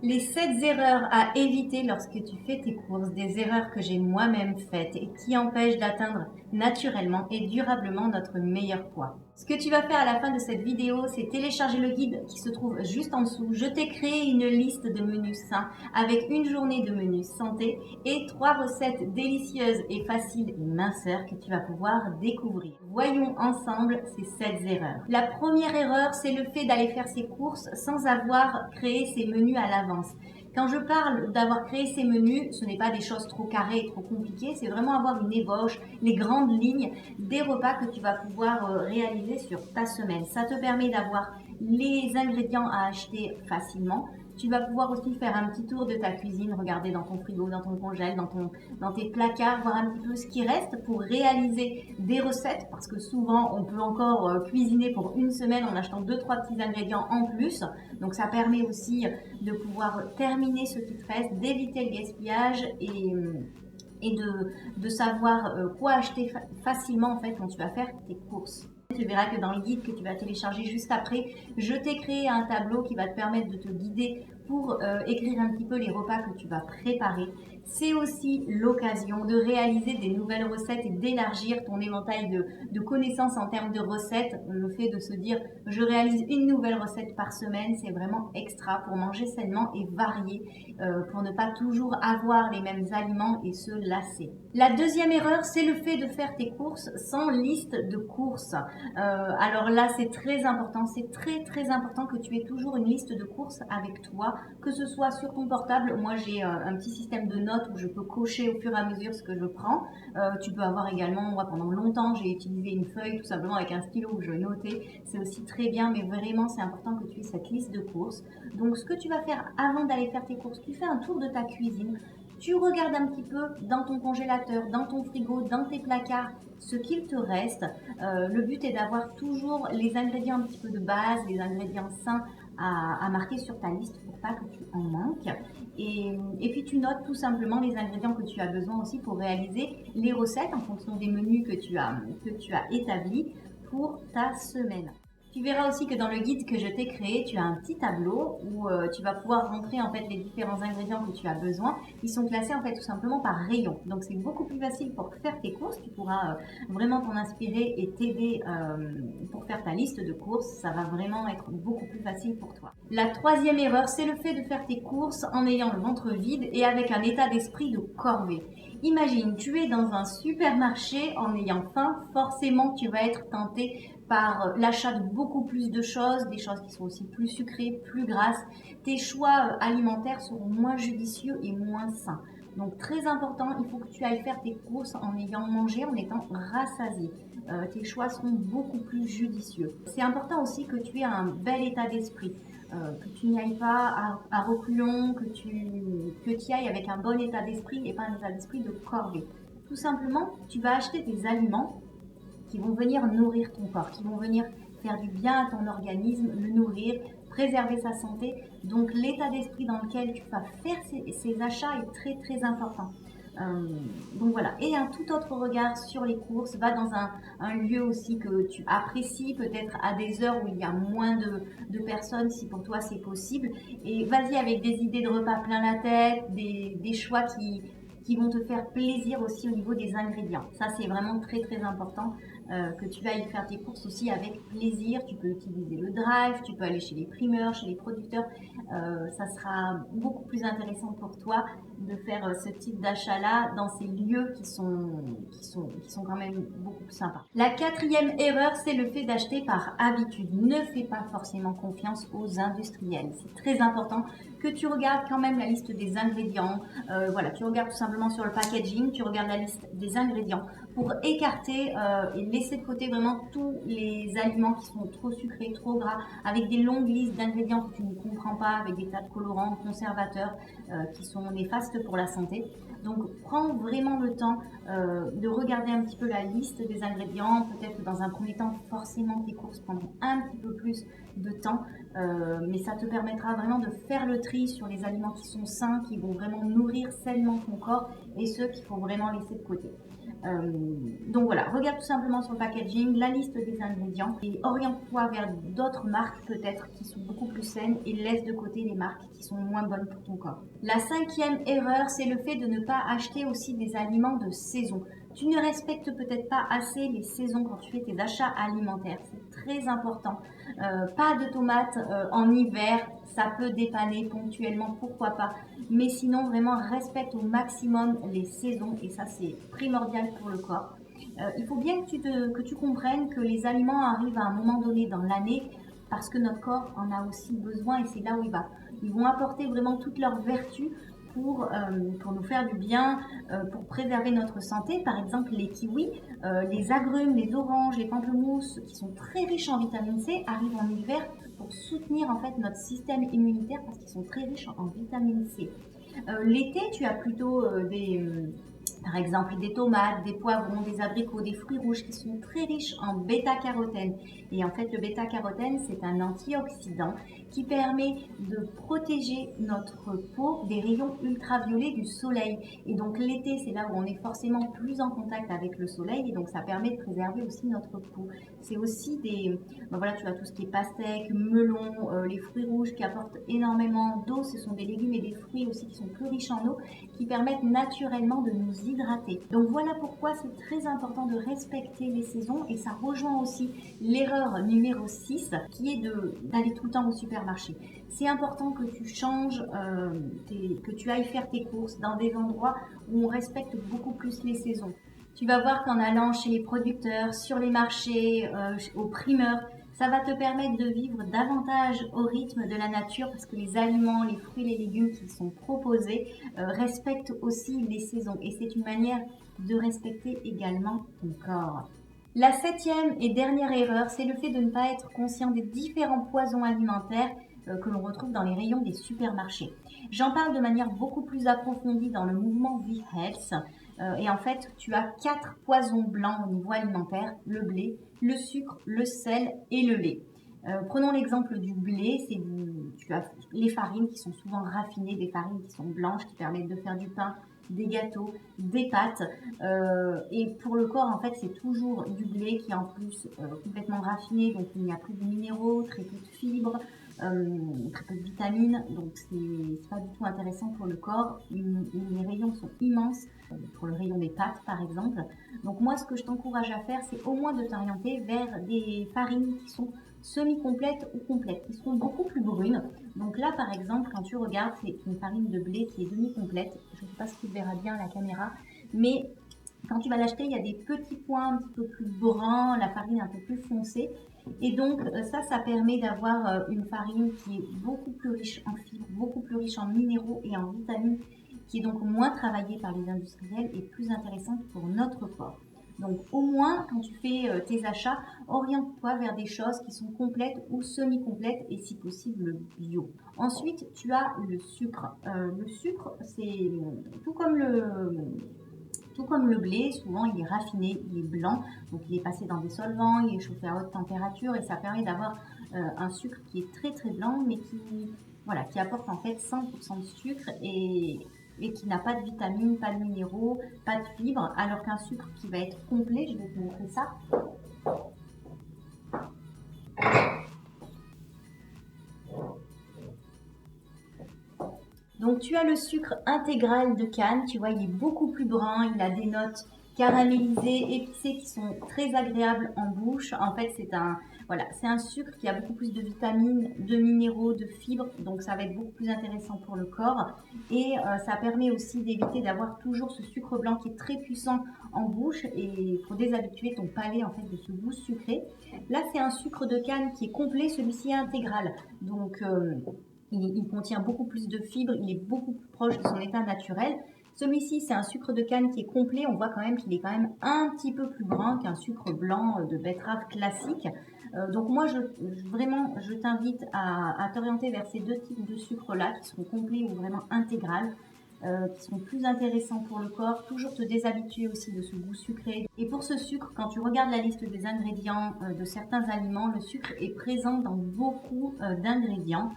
Les 7 erreurs à éviter lorsque tu fais tes courses, des erreurs que j'ai moi-même faites et qui empêchent d'atteindre naturellement et durablement notre meilleur poids. Ce que tu vas faire à la fin de cette vidéo, c'est télécharger le guide qui se trouve juste en dessous. Je t'ai créé une liste de menus sains avec une journée de menus santé et 3 recettes délicieuses et faciles et minceurs que tu vas pouvoir découvrir. Voyons ensemble ces 7 erreurs. La première erreur, c'est le fait d'aller faire ses courses sans avoir créé ses menus à l'avance. Quand je parle d'avoir créé ces menus, ce n'est pas des choses trop carrées et trop compliquées, c'est vraiment avoir une ébauche, les grandes lignes des repas que tu vas pouvoir réaliser sur ta semaine. Ça te permet d'avoir les ingrédients à acheter facilement. Tu vas pouvoir aussi faire un petit tour de ta cuisine, regarder dans ton frigo, dans ton congèle, dans tes placards, voir un petit peu ce qui reste pour réaliser des recettes, parce que souvent on peut encore cuisiner pour une semaine en achetant 2-3 petits ingrédients en plus. Donc ça permet aussi de pouvoir terminer ce qui te reste, d'éviter le gaspillage et de savoir quoi acheter facilement en fait quand tu vas faire tes courses. Tu verras que dans le guide que tu vas télécharger juste après, je t'ai créé un tableau qui va te permettre de te guider pour écrire un petit peu les repas que tu vas préparer. C'est aussi l'occasion de réaliser des nouvelles recettes et d'élargir ton éventail de connaissances en termes de recettes. Le fait de se dire je réalise une nouvelle recette par semaine, c'est vraiment extra pour manger sainement et varier, pour ne pas toujours avoir les mêmes aliments et se lasser. La deuxième erreur, c'est le fait de faire tes courses sans liste de courses. Alors là, c'est très important, c'est très important que tu aies toujours une liste de courses avec toi, que ce soit sur ton portable. Moi, j'ai un petit système de notes où je peux cocher au fur et à mesure ce que je prends. Tu peux avoir également, moi pendant longtemps, j'ai utilisé une feuille tout simplement avec un stylo où je notais. C'est aussi très bien, mais vraiment, c'est important que tu aies cette liste de courses. Donc, ce que tu vas faire avant d'aller faire tes courses, tu fais un tour de ta cuisine. Tu regardes un petit peu dans ton congélateur, dans ton frigo, dans tes placards, ce qu'il te reste. Le but est d'avoir toujours les ingrédients un petit peu de base, les ingrédients sains à marquer sur ta liste pour pas que tu en manques. Et puis tu notes tout simplement les ingrédients que tu as besoin aussi pour réaliser les recettes en fonction des menus que tu as établis pour ta semaine. Tu verras aussi que dans le guide que je t'ai créé, tu as un petit tableau où tu vas pouvoir rentrer en fait les différents ingrédients que tu as besoin. Ils sont classés en fait tout simplement par rayon. Donc c'est beaucoup plus facile pour faire tes courses. Tu pourras vraiment t'en inspirer et t'aider pour faire ta liste de courses. Ça va vraiment être beaucoup plus facile pour toi. La troisième erreur, c'est le fait de faire tes courses en ayant le ventre vide et avec un état d'esprit de corvée. Imagine, tu es dans un supermarché en ayant faim, forcément tu vas être tenté par l'achat de beaucoup plus de choses, des choses qui sont aussi plus sucrées, plus grasses. Tes choix alimentaires seront moins judicieux et moins sains. Donc très important, il faut que tu ailles faire tes courses en ayant mangé, en étant rassasié. Tes choix seront beaucoup plus judicieux. C'est important aussi que tu aies un bel état d'esprit. Que tu n'y ailles pas à reculons, que tu y ailles avec un bon état d'esprit et pas un état d'esprit de corvée. Tout simplement, tu vas acheter des aliments qui vont venir nourrir ton corps, qui vont venir faire du bien à ton organisme, le nourrir, préserver sa santé. Donc l'état d'esprit dans lequel tu vas faire ces achats est très important. Donc voilà, et un tout autre regard sur les courses, va dans un lieu aussi que tu apprécies, peut-être à des heures où il y a moins de personnes si pour toi c'est possible, et vas-y avec des idées de repas plein la tête, des choix qui vont te faire plaisir aussi au niveau des ingrédients. Ça c'est vraiment très important, que tu ailles faire tes courses aussi avec plaisir. Tu peux utiliser le drive, tu peux aller chez les primeurs, chez les producteurs. Ça sera beaucoup plus intéressant pour toi de faire ce type d'achat-là dans ces lieux qui sont quand même beaucoup plus sympas. La quatrième erreur, c'est le fait d'acheter par habitude. Ne fais pas forcément confiance aux industriels. C'est très important que tu regardes quand même la liste des ingrédients. Voilà, tu regardes tout simplement sur le packaging, tu regardes la liste des ingrédients pour écarter et laisser de côté vraiment tous les aliments qui sont trop sucrés, trop gras, avec des longues listes d'ingrédients que tu ne comprends pas, avec des tas de colorants, conservateurs qui sont néfastes pour la santé. Donc prends vraiment le temps de regarder un petit peu la liste des ingrédients. Peut-être que dans un premier temps, forcément tes courses prendront un petit peu plus de temps, mais ça te permettra vraiment de faire le tri sur les aliments qui sont sains, qui vont vraiment nourrir sainement ton corps, et ceux qu'il faut vraiment laisser de côté. Donc voilà, regarde tout simplement sur le packaging la liste des ingrédients et oriente-toi vers d'autres marques peut-être qui sont beaucoup plus saines et laisse de côté les marques qui sont moins bonnes pour ton corps. La cinquième erreur, c'est le fait de ne pas acheter aussi des aliments de saison. Tu ne respectes peut-être pas assez les saisons quand tu fais tes achats alimentaires. C'est très important. Pas de tomates en hiver, ça peut dépanner ponctuellement, pourquoi pas. Mais sinon, vraiment, respecte au maximum les saisons et ça, c'est primordial pour le corps. Il faut bien que tu comprennes que les aliments arrivent à un moment donné dans l'année parce que notre corps en a aussi besoin et c'est là où il va. Ils vont apporter vraiment toutes leurs vertus pour nous faire du bien, pour préserver notre santé. Par exemple, les kiwis, les agrumes, les oranges, les pamplemousses, qui sont très riches en vitamine C, arrivent en hiver pour soutenir en fait notre système immunitaire parce qu'ils sont très riches en vitamine C. L'été, tu as plutôt par exemple des tomates, des poivrons, des abricots, des fruits rouges qui sont très riches en bêta-carotène. Et en fait, le bêta-carotène, c'est un antioxydant qui permet de protéger notre peau des rayons ultraviolets du soleil. Et donc l'été, c'est là où on est forcément plus en contact avec le soleil et donc ça permet de préserver aussi notre peau. C'est aussi voilà, tu as tout ce qui est pastèque, melon, les fruits rouges qui apportent énormément d'eau. Ce sont des légumes et des fruits aussi qui sont plus riches en eau, qui permettent naturellement de nous hydrater. Donc voilà pourquoi c'est très important de respecter les saisons et ça rejoint aussi l'erreur numéro 6 qui est d'aller tout le temps au supermarché. C'est important que tu changes, que tu ailles faire tes courses dans des endroits où on respecte beaucoup plus les saisons. Tu vas voir qu'en allant chez les producteurs, sur les marchés, aux primeurs, ça va te permettre de vivre davantage au rythme de la nature parce que les aliments, les fruits, les légumes qui sont proposés respectent aussi les saisons et c'est une manière de respecter également ton corps. La septième et dernière erreur, c'est le fait de ne pas être conscient des différents poisons alimentaires que l'on retrouve dans les rayons des supermarchés. J'en parle de manière beaucoup plus approfondie dans le mouvement V-Health. Et en fait, tu as 4 poisons blancs au niveau alimentaire, le blé, le sucre, le sel et le lait. Prenons l'exemple du blé, tu as les farines qui sont souvent raffinées, des farines qui sont blanches, qui permettent de faire du pain, des gâteaux, des pâtes. Et pour le corps, en fait, c'est toujours du blé qui est en plus complètement raffiné, donc il n'y a plus de minéraux, très peu de fibres, très peu de vitamines, donc c'est pas du tout intéressant pour le corps. Les rayons sont immenses, pour le rayon des pâtes par exemple. Donc moi, ce que je t'encourage à faire, c'est au moins de t'orienter vers des farines qui sont semi-complètes ou complètes, qui seront beaucoup plus brunes. Donc là, par exemple, quand tu regardes, c'est une farine de blé qui est demi-complète. Je ne sais pas si tu verras bien à la caméra, mais quand tu vas l'acheter, il y a des petits points un petit peu plus bruns, la farine un peu plus foncée. Et donc ça permet d'avoir une farine qui est beaucoup plus riche en fibres, beaucoup plus riche en minéraux et en vitamines, qui est donc moins travaillée par les industriels et plus intéressante pour notre corps. Donc au moins, quand tu fais tes achats, oriente-toi vers des choses qui sont complètes ou semi-complètes et si possible bio. Ensuite, tu as le sucre. Le sucre, c'est tout comme le blé, souvent il est raffiné, il est blanc, donc il est passé dans des solvants, il est chauffé à haute température et ça permet d'avoir un sucre qui est très très blanc mais qui apporte en fait 100% de sucre et qui n'a pas de vitamines, pas de minéraux, pas de fibres, alors qu'un sucre qui va être complet, je vais te montrer ça. Donc tu as le sucre intégral de canne, tu vois, il est beaucoup plus brun, il a des notes caramélisées, épicées qui sont très agréables en bouche. En fait, c'est un sucre qui a beaucoup plus de vitamines, de minéraux, de fibres, donc ça va être beaucoup plus intéressant pour le corps. Et ça permet aussi d'éviter d'avoir toujours ce sucre blanc qui est très puissant en bouche et pour déshabituer ton palais en fait de ce goût sucré. Là, c'est un sucre de canne qui est complet, celui-ci est intégral. Donc il contient beaucoup plus de fibres, il est beaucoup plus proche de son état naturel. Celui-ci, c'est un sucre de canne qui est complet. On voit quand même qu'il est quand même un petit peu plus brun qu'un sucre blanc de betterave classique. Donc moi, je t'invite à t'orienter vers ces deux types de sucres-là qui sont complets ou vraiment intégrales, qui sont plus intéressants pour le corps. Toujours te déshabituer aussi de ce goût sucré. Et pour ce sucre, quand tu regardes la liste des ingrédients de certains aliments, le sucre est présent dans beaucoup d'ingrédients.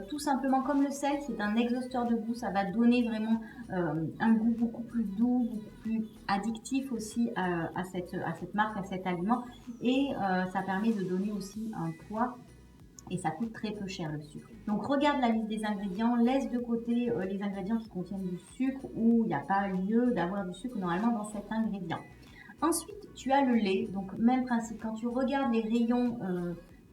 tout simplement comme le sel, c'est un exhausteur de goût, ça va donner vraiment un goût beaucoup plus doux, beaucoup plus addictif aussi à cette marque, à cet aliment, et ça permet de donner aussi un poids. Et ça coûte très peu cher le sucre. Donc regarde la liste des ingrédients, laisse de côté les ingrédients qui contiennent du sucre où il n'y a pas lieu d'avoir du sucre normalement dans cet ingrédient. Ensuite, tu as le lait, donc même principe, quand tu regardes les rayons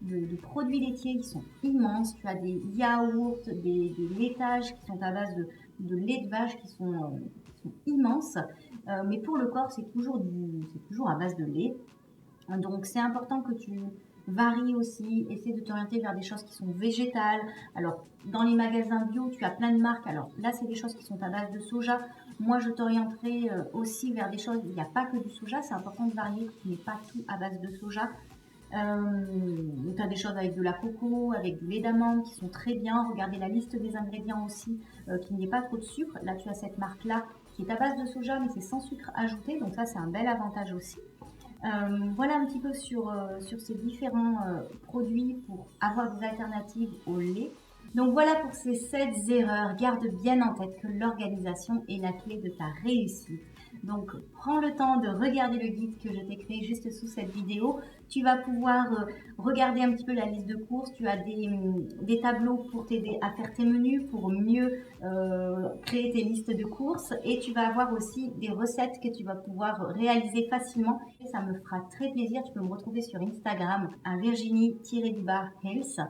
de produits laitiers, ils sont immenses. Tu as des yaourts, des laitages qui sont à base de lait de vache qui sont immenses. Mais pour le corps, c'est toujours à base de lait. Donc c'est important que tu varies aussi, essaie de t'orienter vers des choses qui sont végétales. Alors dans les magasins bio, tu as plein de marques. Alors là, c'est des choses qui sont à base de soja. Moi, je t'orienterai aussi vers des choses où il n'y a pas que du soja. C'est important de varier, qu'il n'y ait pas tout à base de soja. Tu as des choses avec de la coco, avec du lait d'amande qui sont très bien. Regardez la liste des ingrédients aussi, qu'il n'y ait pas trop de sucre. Là, tu as cette marque-là qui est à base de soja, mais c'est sans sucre ajouté. Donc ça, c'est un bel avantage aussi. Voilà un petit peu sur ces différents produits pour avoir des alternatives au lait. Donc voilà pour ces 7 erreurs. Garde bien en tête que l'organisation est la clé de ta réussite. Donc prends le temps de regarder le guide que je t'ai créé juste sous cette vidéo. Tu vas pouvoir regarder un petit peu la liste de courses. Tu as des tableaux pour t'aider à faire tes menus, pour mieux créer tes listes de courses. Et tu vas avoir aussi des recettes que tu vas pouvoir réaliser facilement. Et ça me fera très plaisir. Tu peux me retrouver sur Instagram à Virginie-Health.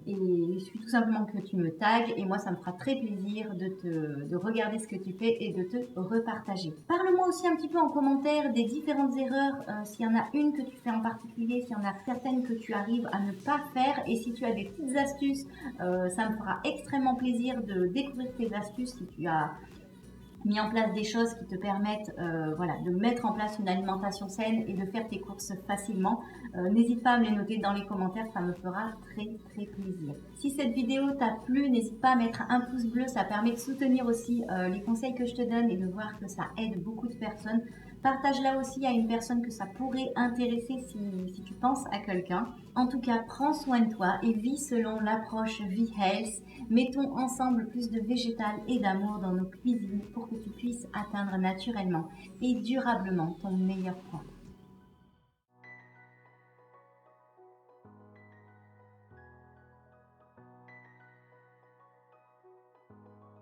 Et il suffit tout simplement que tu me tagues et moi ça me fera très plaisir de regarder ce que tu fais et de te repartager. Parle-moi aussi un petit peu en commentaire des différentes erreurs, s'il y en a une que tu fais en particulier, s'il y en a certaines que tu arrives à ne pas faire, et si tu as des petites astuces, ça me fera extrêmement plaisir de découvrir tes astuces si tu as mis en place des choses qui te permettent voilà, de mettre en place une alimentation saine et de faire tes courses facilement. N'hésite pas à me les noter dans les commentaires, ça me fera très très plaisir. Si cette vidéo t'a plu, n'hésite pas à mettre un pouce bleu, ça permet de soutenir aussi les conseils que je te donne et de voir que ça aide beaucoup de personnes. Partage-la aussi à une personne que ça pourrait intéresser si tu penses à quelqu'un. En tout cas, prends soin de toi et vis selon l'approche V-Health. Mettons ensemble plus de végétal et d'amour dans nos cuisines pour que tu puisses atteindre naturellement et durablement ton meilleur poids.